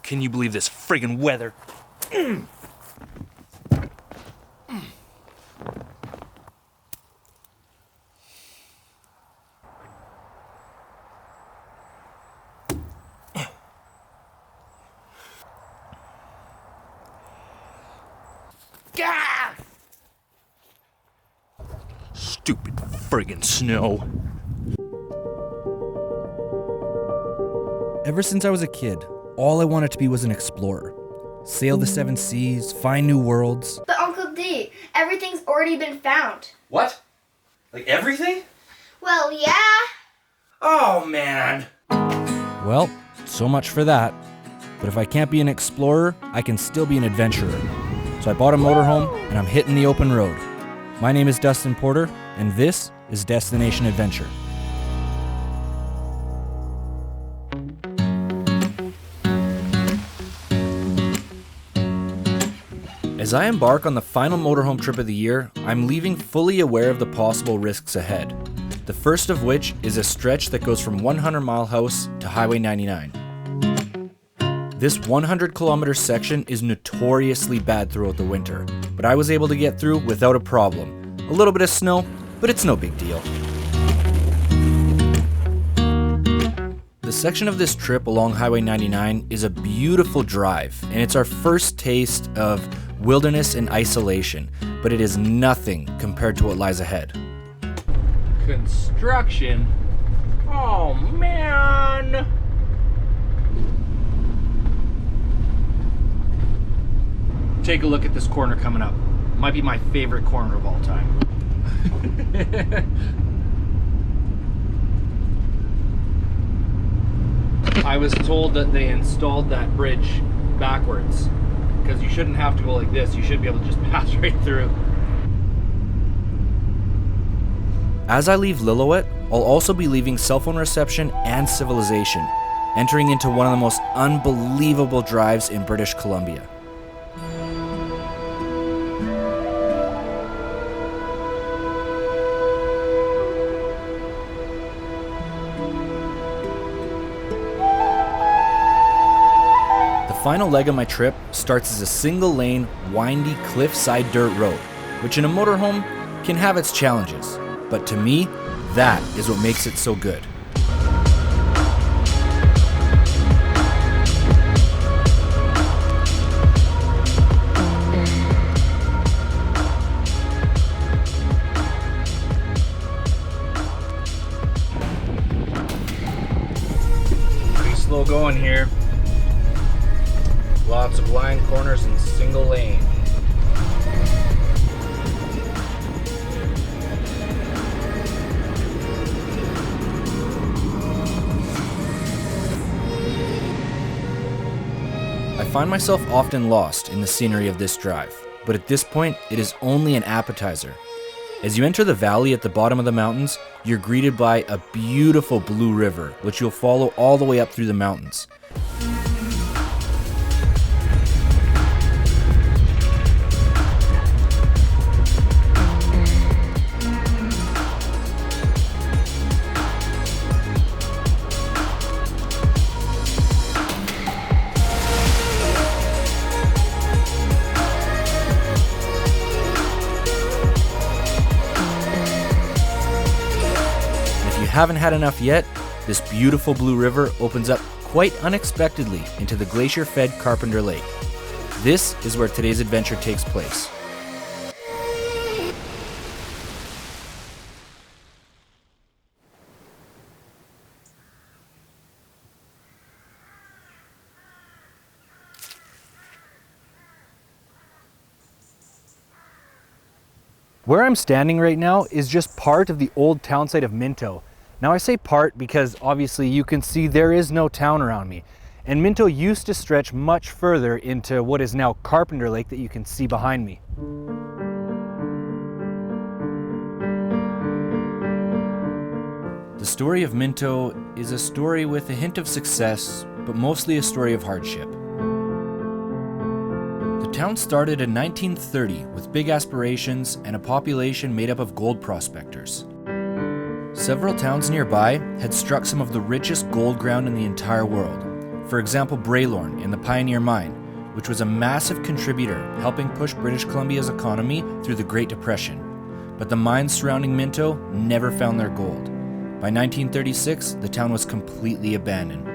Can you believe this friggin' weather? Stupid friggin' snow. Ever since I was a kid, all I wanted to be was an explorer. Sail the seven seas, find new worlds. But Uncle D, everything's already been found. What? Like everything? Well, yeah. Oh, man. Well, so much for that. But if I can't be an explorer, I can still be an adventurer. So I bought a motorhome and I'm hitting the open road. My name is Dustin Porter, and this is Destination Adventure. As I embark on the final motorhome trip of the year, I'm leaving fully aware of the possible risks ahead. The first of which is a stretch that goes from 100 Mile House to Highway 99. This 100-kilometer section is notoriously bad throughout the winter, but I was able to get through without a problem. A little bit of snow, but it's no big deal. The section of this trip along Highway 99 is a beautiful drive, and it's our first taste of wilderness and isolation, but it is nothing compared to what lies ahead. Construction? Oh, man. Take a look at this corner coming up. Might be my favorite corner of all time. I was told that they installed that bridge backwards because you shouldn't have to go like this. You should be able to just pass right through. As I leave Lillooet, I'll also be leaving cell phone reception and civilization, entering into one of the most unbelievable drives in British Columbia. The final leg of my trip starts as a single-lane, windy, cliffside dirt road, which in a motorhome can have its challenges, but to me, that is what makes it so good. Pretty slow going here. Lots of blind corners and single lane. I find myself often lost in the scenery of this drive, but at this point, it is only an appetizer. As you enter the valley at the bottom of the mountains, you're greeted by a beautiful blue river, which you'll follow all the way up through the mountains. Haven't had enough yet, this beautiful blue river opens up quite unexpectedly into the glacier-fed Carpenter Lake. This is where today's adventure takes place. Where I'm standing right now is just part of the old town site of Minto. Now I say part because obviously you can see there is no town around me. And Minto used to stretch much further into what is now Carpenter Lake that you can see behind me. The story of Minto is a story with a hint of success, but mostly a story of hardship. The town started in 1930 with big aspirations and a population made up of gold prospectors. Several towns nearby had struck some of the richest gold ground in the entire world. For example, Braylorn in the Pioneer Mine, which was a massive contributor helping push British Columbia's economy through the Great Depression. But the mines surrounding Minto never found their gold. By 1936, the town was completely abandoned.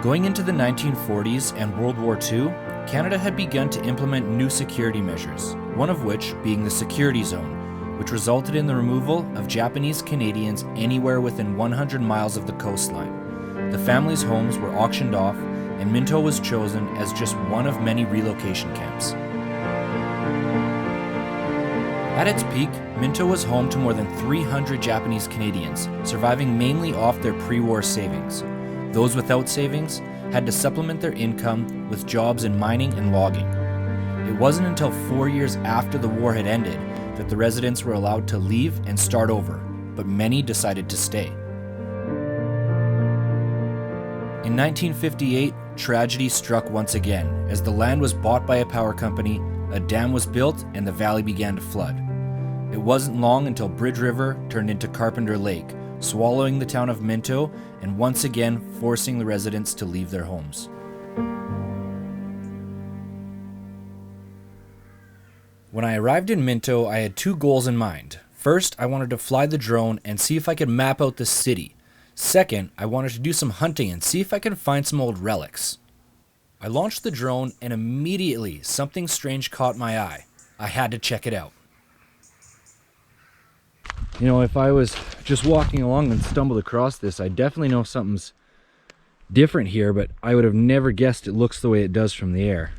Going into the 1940s and World War II, Canada had begun to implement new security measures, one of which being the Security Zone, which resulted in the removal of Japanese Canadians anywhere within 100 miles of the coastline. The families' homes were auctioned off, and Minto was chosen as just one of many relocation camps. At its peak, Minto was home to more than 300 Japanese Canadians, surviving mainly off their pre-war savings. Those without savings had to supplement their income with jobs in mining and logging. It wasn't until 4 years after the war had ended that the residents were allowed to leave and start over, but many decided to stay. In 1958, tragedy struck once again as the land was bought by a power company, a dam was built, and the valley began to flood. It wasn't long until Bridge River turned into Carpenter Lake, swallowing the town of Minto and once again forcing the residents to leave their homes. When I arrived in Minto, I had two goals in mind. First, I wanted to fly the drone and see if I could map out the city. Second, I wanted to do some hunting and see if I could find some old relics. I launched the drone and immediately something strange caught my eye. I had to check it out. You know, if I was just walking along and stumbled across this, I definitely know something's different here, but I would have never guessed it looks the way it does from the air.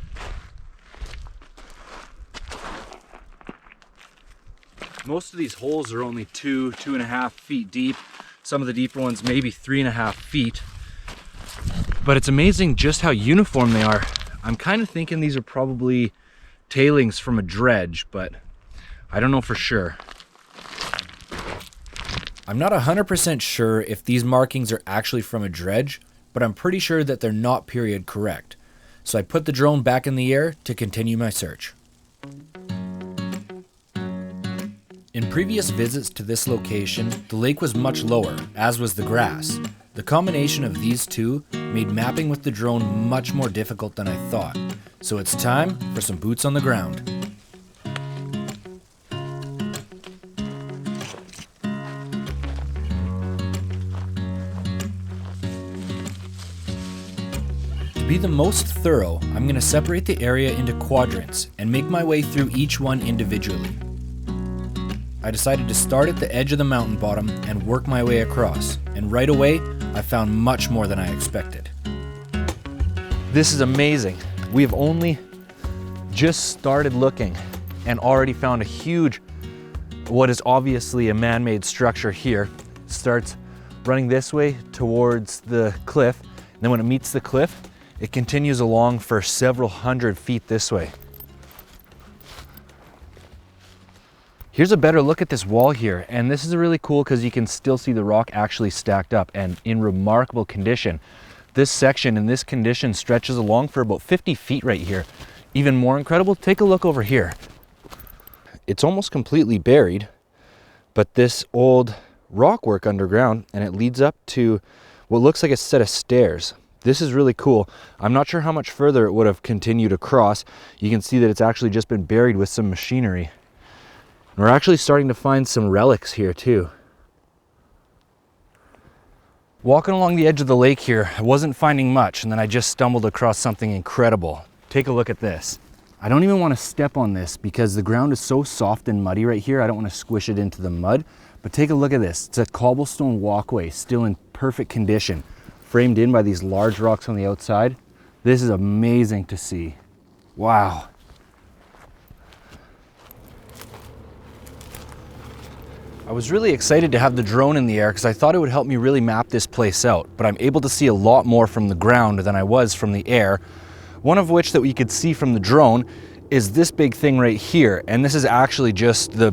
Most of these holes are only 2.5 feet deep. Some of the deeper ones maybe 3.5 feet. But it's amazing just how uniform they are. I'm kind of thinking these are probably tailings from a dredge, but I don't know for sure. I'm not 100% sure if these markings are actually from a dredge, but I'm pretty sure that they're not period correct. So I put the drone back in the air to continue my search. In previous visits to this location, the lake was much lower, as was the grass. The combination of these two made mapping with the drone much more difficult than I thought. So it's time for some boots on the ground. To be the most thorough, I'm going to separate the area into quadrants and make my way through each one individually. I decided to start at the edge of the mountain bottom and work my way across, and right away, I found much more than I expected. This is amazing. We've only just started looking and already found a huge, what is obviously a man-made structure here. It starts running this way towards the cliff, and then when it meets the cliff, it continues along for several hundred feet this way. Here's a better look at this wall here, and this is really cool because you can still see the rock actually stacked up and in remarkable condition. This section in this condition stretches along for about 50 feet right here. Even more incredible, take a look over here. It's almost completely buried, but this old rock work underground, and it leads up to what looks like a set of stairs. This is really cool. I'm not sure how much further it would have continued across. You can see that it's actually just been buried with some machinery. And we're actually starting to find some relics here too. Walking along the edge of the lake here, I wasn't finding much, and then I just stumbled across something incredible. Take a look at this. I don't even want to step on this because the ground is so soft and muddy right here. I don't want to squish it into the mud, but take a look at this. It's a cobblestone walkway, still in perfect condition, framed in by these large rocks on the outside. This is amazing to see. Wow. I was really excited to have the drone in the air because I thought it would help me really map this place out, but I'm able to see a lot more from the ground than I was from the air. One of which that we could see from the drone is this big thing right here, and this is actually just the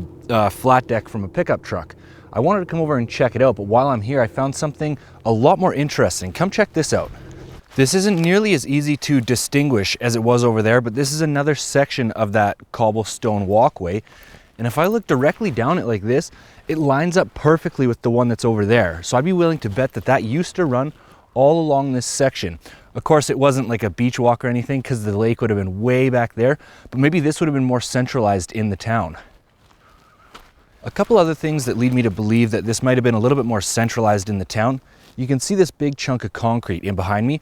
flat deck from a pickup truck. I wanted to come over and check it out, but while I'm here I found something a lot more interesting. Come check this out. This isn't nearly as easy to distinguish as it was over there, but this is another section of that cobblestone walkway. And if I look directly down it like this, it lines up perfectly with the one that's over there. So I'd be willing to bet that that used to run all along this section. Of course, it wasn't like a beach walk or anything because the lake would have been way back there, but maybe this would have been more centralized in the town. A couple other things that lead me to believe that this might have been a little bit more centralized in the town. You can see this big chunk of concrete in behind me.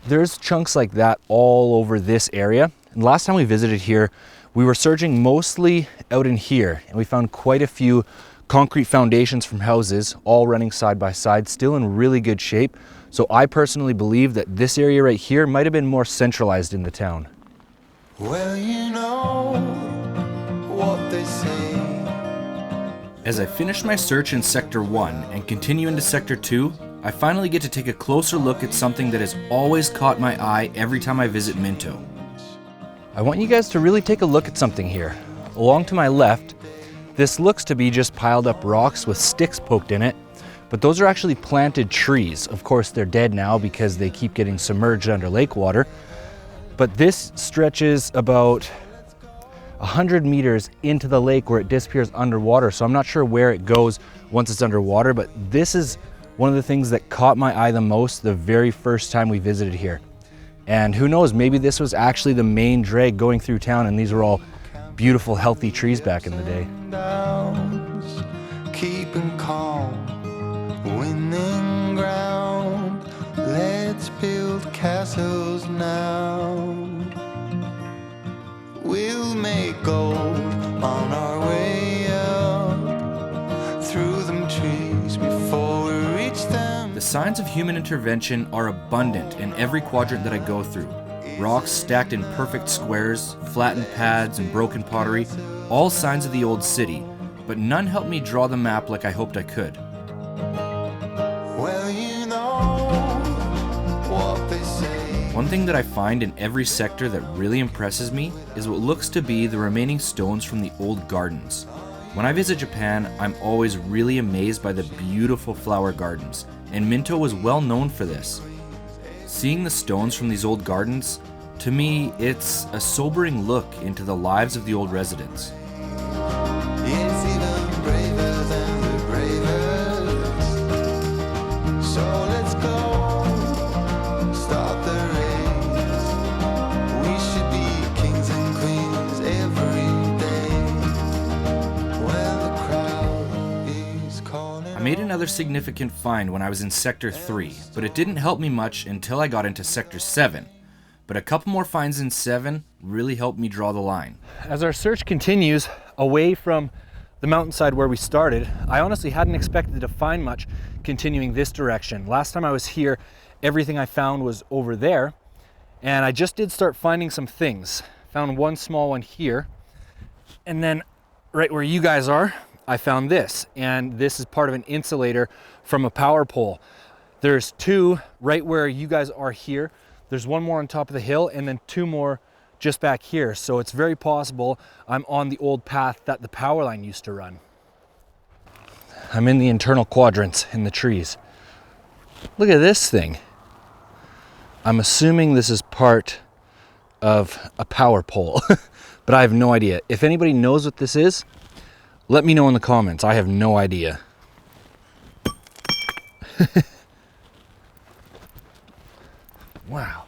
There's chunks like that all over this area. And last time we visited here, we were searching mostly out in here, and we found quite a few concrete foundations from houses, all running side by side, still in really good shape. So I personally believe that this area right here might have been more centralized in the town. Well, you know what they say. As I finish my search in Sector 1 and continue into Sector 2, I finally get to take a closer look at something that has always caught my eye every time I visit Minto. I want you guys to really take a look at something here. Along to my left, this looks to be just piled up rocks with sticks poked in it, but those are actually planted trees. Of course, they're dead now because they keep getting submerged under lake water. But this stretches about 100 meters into the lake where it disappears underwater. So I'm not sure where it goes once it's underwater, but this is one of the things that caught my eye the most the very first time we visited here. And who knows, maybe this was actually the main drag going through town, and these were all beautiful, healthy trees back in the day. Keeping calm, winning ground. Let's build castles now. We'll make gold on our way up through them trees before we reach them. The signs of human intervention are abundant in every quadrant that I go through. Rocks stacked in perfect squares, flattened pads, and broken pottery, all signs of the old city, but none helped me draw the map like I hoped I could. Well, you know what they say. One thing that I find in every sector that really impresses me is what looks to be the remaining stones from the old gardens. When I visit Japan, I'm always really amazed by the beautiful flower gardens, and Minto was well known for this. Seeing the stones from these old gardens, to me, it's a sobering look into the lives of the old residents. It's even braver than the bravest. So let's go, start the race. We should be kings and queens every day. When the crowd is calling. I made another significant find when I was in Sector 3, but it didn't help me much until I got into Sector 7. But a couple more finds in 7 really helped me draw the line. As our search continues away from the mountainside where we started, I honestly hadn't expected to find much continuing this direction. Last time I was here, everything I found was over there, and I just did start finding some things. Found one small one here, and then right where you guys are, I found this, and this is part of an insulator from a power pole. There's 2 right where you guys are here. There's 1 more on top of the hill, and then 2 more just back here. So it's very possible I'm on the old path that the power line used to run. I'm in the internal quadrants in the trees. Look at this thing. I'm assuming this is part of a power pole, but I have no idea. If anybody knows what this is, let me know in the comments. I have no idea. Wow.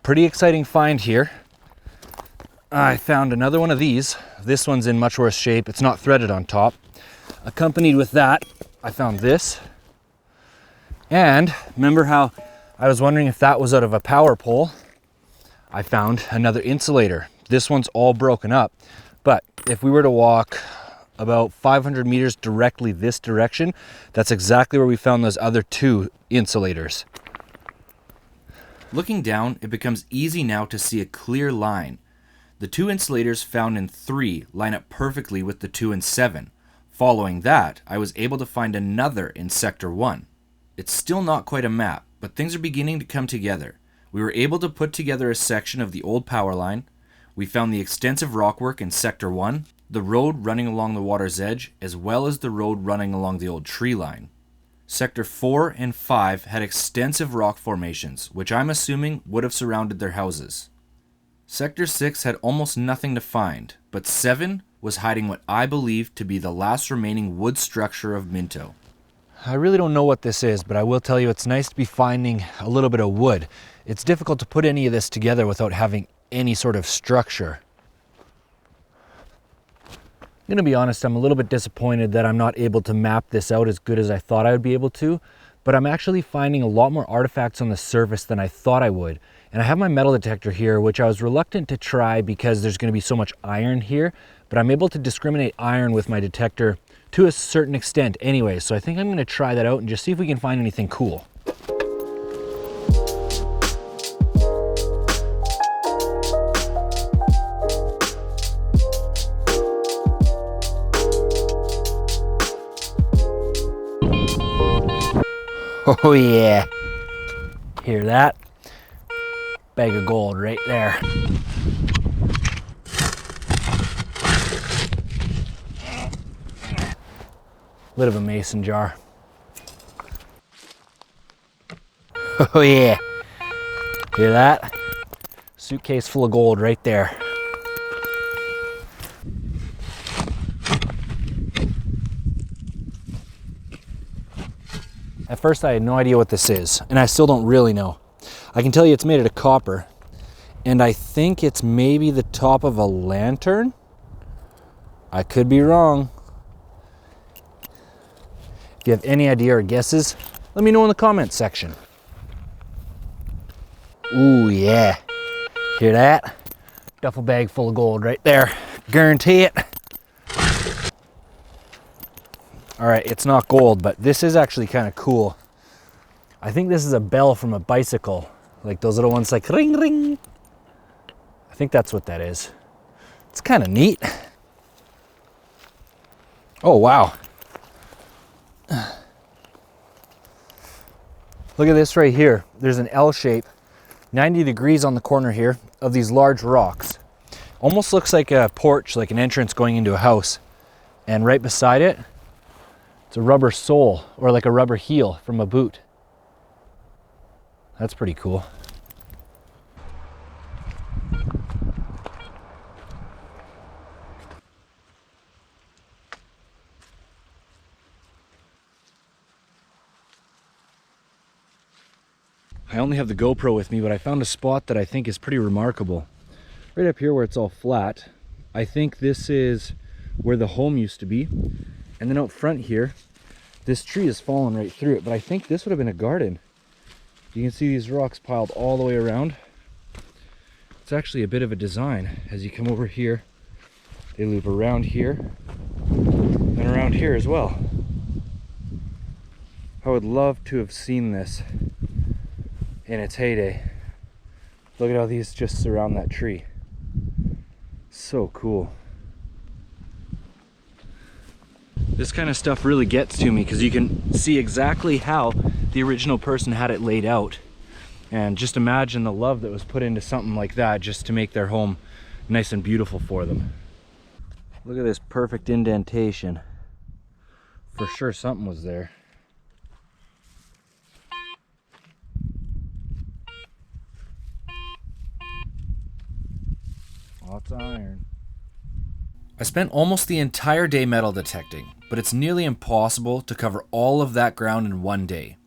Pretty exciting find here. I found another one of these. This one's in much worse shape. It's not threaded on top. Accompanied with that, I found this. And remember how I was wondering if that was out of a power pole? I found another insulator. This one's all broken up, but if we were to walk about 500 meters directly this direction, that's exactly where we found those other 2 insulators. Looking down, it becomes easy now to see a clear line. The 2 insulators found in 3 line up perfectly with the 2 in 7. Following that, I was able to find another in Sector 1. It's still not quite a map, but things are beginning to come together. We were able to put together a section of the old power line. We found the extensive rockwork in Sector 1, the road running along the water's edge, as well as the road running along the old tree line. Sector 4 and 5 had extensive rock formations, which I'm assuming would have surrounded their houses. Sector 6 had almost nothing to find, but 7 was hiding what I believe to be the last remaining wood structure of Minto. I really don't know what this is, but I will tell you it's nice to be finding a little bit of wood. It's difficult to put any of this together without having any sort of structure. I'm gonna be honest, I'm a little bit disappointed that I'm not able to map this out as good as I thought I would be able to, but I'm actually finding a lot more artifacts on the surface than I thought I would. And I have my metal detector here, which I was reluctant to try because there's gonna be so much iron here, but I'm able to discriminate iron with my detector to a certain extent anyway. So I think I'm gonna try that out and just see if we can find anything cool. Oh yeah, hear that? Bag of gold right there. Lid of a mason jar. Oh yeah, hear that? Suitcase full of gold right there. At first I had no idea what this is, and I still don't really know. I can tell you it's made out of copper, and I think it's maybe the top of a lantern? I could be wrong. If you have any idea or guesses, let me know in the comments section. Ooh yeah, hear that? Duffel bag full of gold right there, guarantee it. All right, it's not gold, but this is actually kind of cool. I think this is a bell from a bicycle, like those little ones like ring ring. I think that's what that is. It's kind of neat. Oh wow. Look at this right here. There's an L shape, 90 degrees on the corner here of these large rocks. Almost looks like a porch, like an entrance going into a house. And right beside it, it's a rubber sole, or like a rubber heel from a boot. That's pretty cool. I only have the GoPro with me, but I found a spot that I think is pretty remarkable. Right up here where it's all flat, I think this is where the home used to be. And then out front here, this tree has fallen right through it, but I think this would have been a garden. You can see these rocks piled all the way around. It's actually a bit of a design. As you come over here, they loop around here and around here as well. I would love to have seen this in its heyday. Look at how these just surround that tree. So cool. This kind of stuff really gets to me because you can see exactly how the original person had it laid out. And just imagine the love that was put into something like that just to make their home nice and beautiful for them. Look at this perfect indentation. For sure something was there. Lots of iron. I spent almost the entire day metal detecting, but it's nearly impossible to cover all of that ground in one day.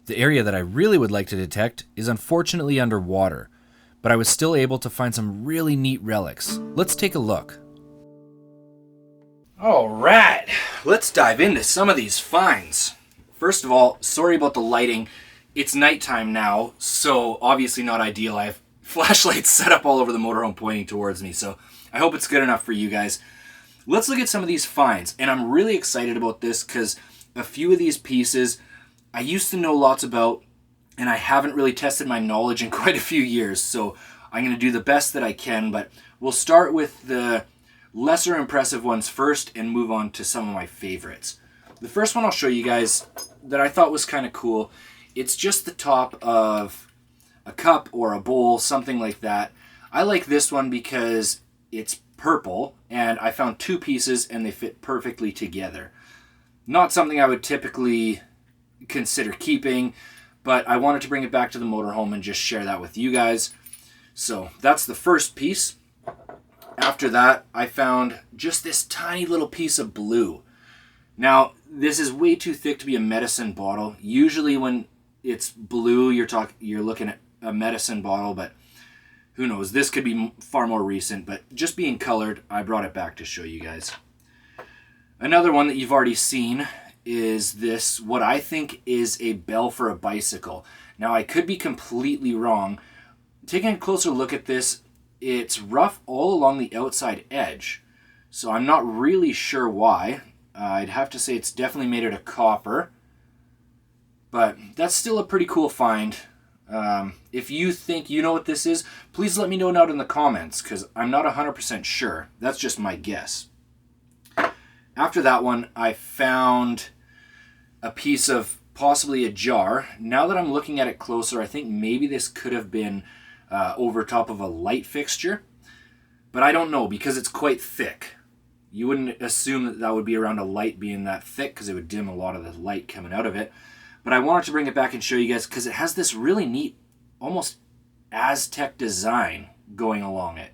The area that I really would like to detect is unfortunately underwater, but I was still able to find some really neat relics. Let's take a look. Alright, let's dive into some of these finds. First of all, sorry about the lighting. It's nighttime now, so obviously not ideal. I have flashlights set up all over the motorhome pointing towards me, so I hope it's good enough for you guys. Let's look at some of these finds, and I'm really excited about this because a few of these pieces I used to know lots about, and I haven't really tested my knowledge in quite a few years, so I'm going to do the best that I can, but we'll start with the lesser impressive ones first and move on to some of my favorites. The first one I'll show you guys that I thought was kind of cool, it's just the top of a cup or a bowl, something like that. I like this one because it's purple, and I found two pieces and they fit perfectly together. Not something I would typically consider keeping, but I wanted to bring it back to the motorhome and just share that with you guys. So that's the first piece. After that, I found just this tiny little piece of blue. Now, this is way too thick to be a medicine bottle. Usually when it's blue, you're looking at a medicine bottle, but who knows? This could be far more recent, but just being colored, I brought it back to show you guys. Another one that you've already seen is this, what I think is a bell for a bicycle. Now, I could be completely wrong. Taking a closer look at this, it's rough all along the outside edge. So I'm not really sure why. I'd have to say it's definitely made out of copper. But that's still a pretty cool find. If you think you know what this is, please let me know down in the comments, because I'm not 100% sure. That's just my guess. After that one, I found a piece of possibly a jar. Now that I'm looking at it closer, I think maybe this could have been over top of a light fixture. But I don't know, because it's quite thick. You wouldn't assume that that would be around a light being that thick, because it would dim a lot of the light coming out of it. But I wanted to bring it back and show you guys because it has this really neat, almost Aztec design going along it.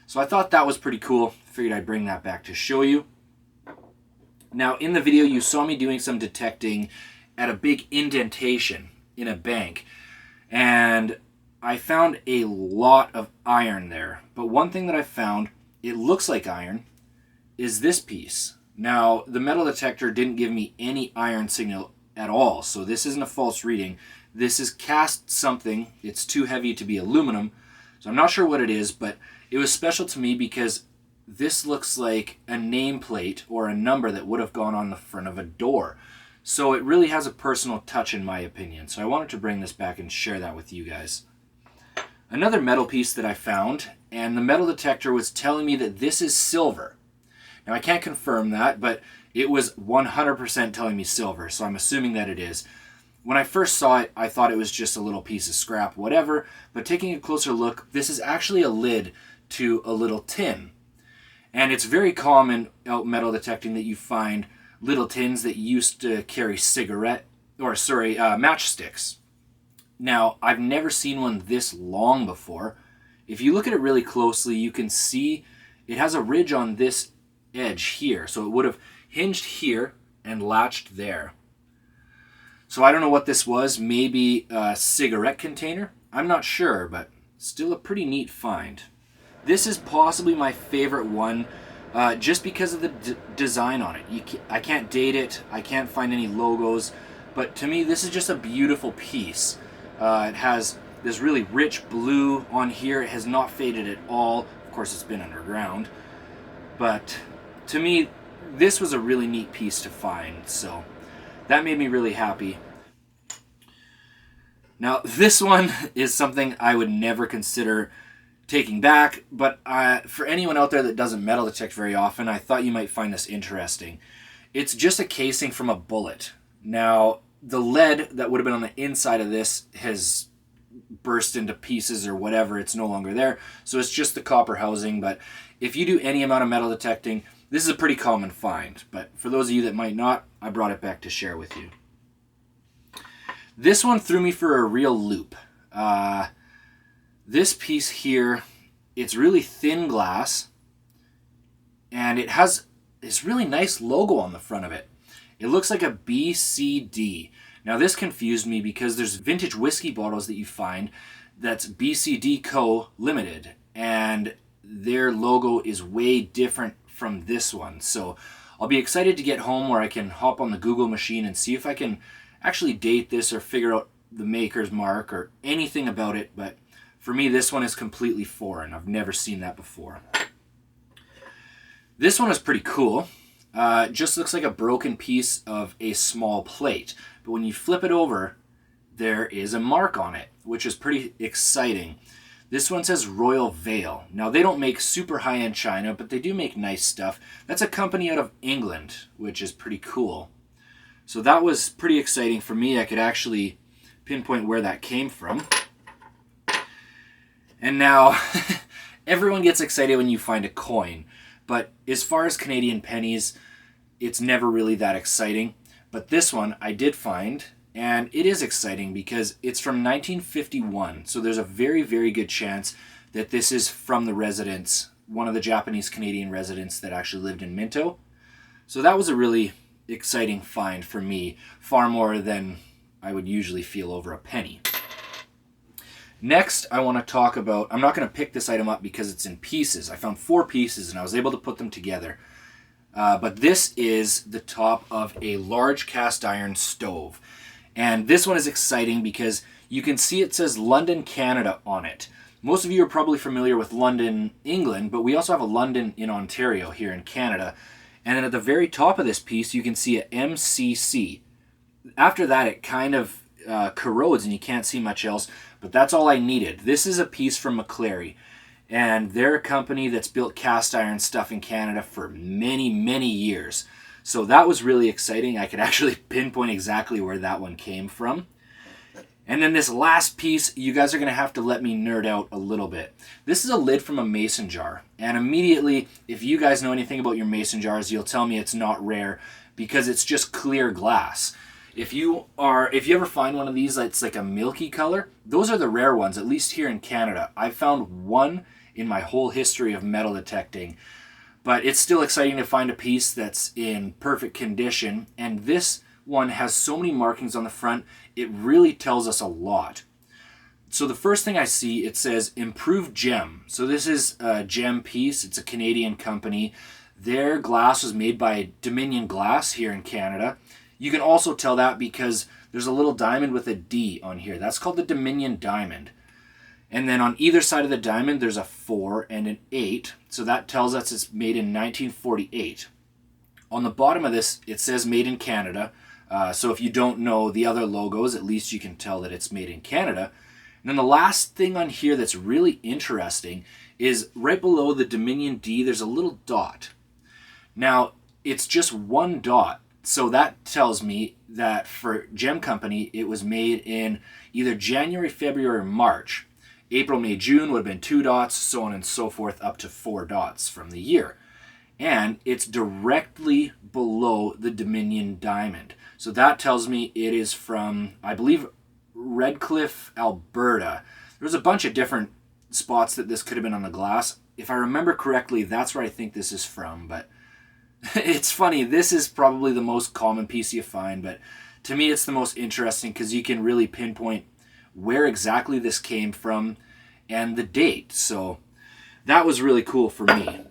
So I thought that was pretty cool. Figured I'd bring that back to show you. Now, in the video, you saw me doing some detecting at a big indentation in a bank. And I found a lot of iron there. But one thing that I found, it looks like iron, is this piece. Now, the metal detector didn't give me any iron signal at all, so this isn't a false reading. This is cast something. It's too heavy to be aluminum, so I'm not sure what it is, but it was special to me because this looks like a nameplate or a number that would have gone on the front of a door. So it really has a personal touch in my opinion, so I wanted to bring this back and share that with you guys. Another metal piece that I found, and the metal detector was telling me that this is silver. Now, I can't confirm that, but it was 100% telling me silver, so I'm assuming that it is. When I first saw it, I thought it was just a little piece of scrap, whatever, but taking a closer look, this is actually a lid to a little tin. And it's very common out metal detecting that you find little tins that used to carry matchsticks. Now, I've never seen one this long before. If you look at it really closely, you can see it has a ridge on this edge here, so it would have hinged here and latched there. So I don't know what this was, maybe a cigarette container? I'm not sure, but still a pretty neat find. This is possibly my favorite one, just because of the design on it. I can't date it, I can't find any logos, but to me this is just a beautiful piece. It has this really rich blue on here, it has not faded at all. Of course it's been underground, but to me this was a really neat piece to find, so that made me really happy. Now, this one is something I would never consider taking back, but for anyone out there that doesn't metal detect very often, I thought you might find this interesting. It's just a casing from a bullet. Now, the lead that would have been on the inside of this has burst into pieces or whatever. It's no longer there, so it's just the copper housing. But if you do any amount of metal detecting, this is a pretty common find, but for those of you that might not, I brought it back to share with you. This one threw me for a real loop. This piece here, it's really thin glass, and it has this really nice logo on the front of it. It looks like a BCD. Now this confused me because there's vintage whiskey bottles that you find that's BCD Co. Limited, and their logo is way different from this one. So I'll be excited to get home where I can hop on the Google machine and see if I can actually date this or figure out the maker's mark or anything about it. But for me, this one is completely foreign. I've never seen that before. This one is pretty cool. It just looks like a broken piece of a small plate. But when you flip it over, there is a mark on it, which is pretty exciting. This one says Royal Vale. Now, they don't make super high-end china, but they do make nice stuff. That's a company out of England, which is pretty cool. So that was pretty exciting for me. I could actually pinpoint where that came from. And now, everyone gets excited when you find a coin. But as far as Canadian pennies, it's never really that exciting. But this one I did find, and it is exciting because it's from 1951. So there's a very, very good chance that this is from the residents one of the Japanese Canadian residents that actually lived in Minto. So that was a really exciting find for me, far more than I would usually feel over a penny. Next, I want to talk about, I'm not going to pick this item up because it's in pieces. I found 4 pieces and I was able to put them together. But this is the top of a large cast iron stove. And this one is exciting because you can see it says London, Canada on it. Most of you are probably familiar with London, England, but we also have a London in Ontario here in Canada. And then at the very top of this piece, you can see a MCC. After that, it kind of corrodes and you can't see much else, but that's all I needed. This is a piece from McClary, and they're a company that's built cast iron stuff in Canada for many, many years. So that was really exciting. I could actually pinpoint exactly where that one came from. And then this last piece, you guys are going to have to let me nerd out a little bit. This is a lid from a mason jar. And immediately, if you guys know anything about your mason jars, you'll tell me it's not rare because it's just clear glass. If you ever find one of these that's like a milky color, those are the rare ones, at least here in Canada. I've found one in my whole history of metal detecting. But it's still exciting to find a piece that's in perfect condition. And this one has so many markings on the front, it really tells us a lot. So the first thing I see, it says improved gem. So this is a gem piece. It's a Canadian company. Their glass was made by Dominion Glass here in Canada. You can also tell that because there's a little diamond with a D on here. That's called the Dominion Diamond. And then on either side of the diamond, there's a 4 and an 8. So that tells us it's made in 1948. On the bottom of this, it says made in Canada. So if you don't know the other logos, at least you can tell that it's made in Canada. And then the last thing on here that's really interesting is right below the Dominion D, there's a little dot. Now, it's just one dot. So that tells me that for Gem Company, it was made in either January, February, or March. April, May, June would have been 2 dots, so on and so forth, up to 4 dots from the year. And it's directly below the Dominion Diamond. So that tells me it is from, I believe, Redcliffe, Alberta. There's a bunch of different spots that this could have been on the glass. If I remember correctly, that's where I think this is from. But it's funny, this is probably the most common piece you find, but to me it's the most interesting because you can really pinpoint where exactly this came from and the date. So that was really cool for me.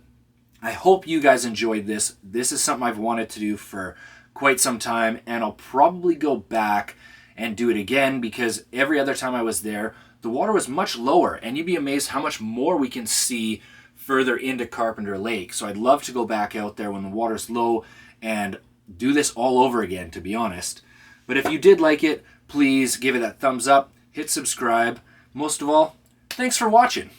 I hope you guys enjoyed this. This is something I've wanted to do for quite some time, and I'll probably go back and do it again because every other time I was there, the water was much lower, and you'd be amazed how much more we can see further into Carpenter Lake. So I'd love to go back out there when the water's low and do this all over again, to be honest. But if you did like it, please give it that thumbs up, hit subscribe. Most of all, thanks for watching.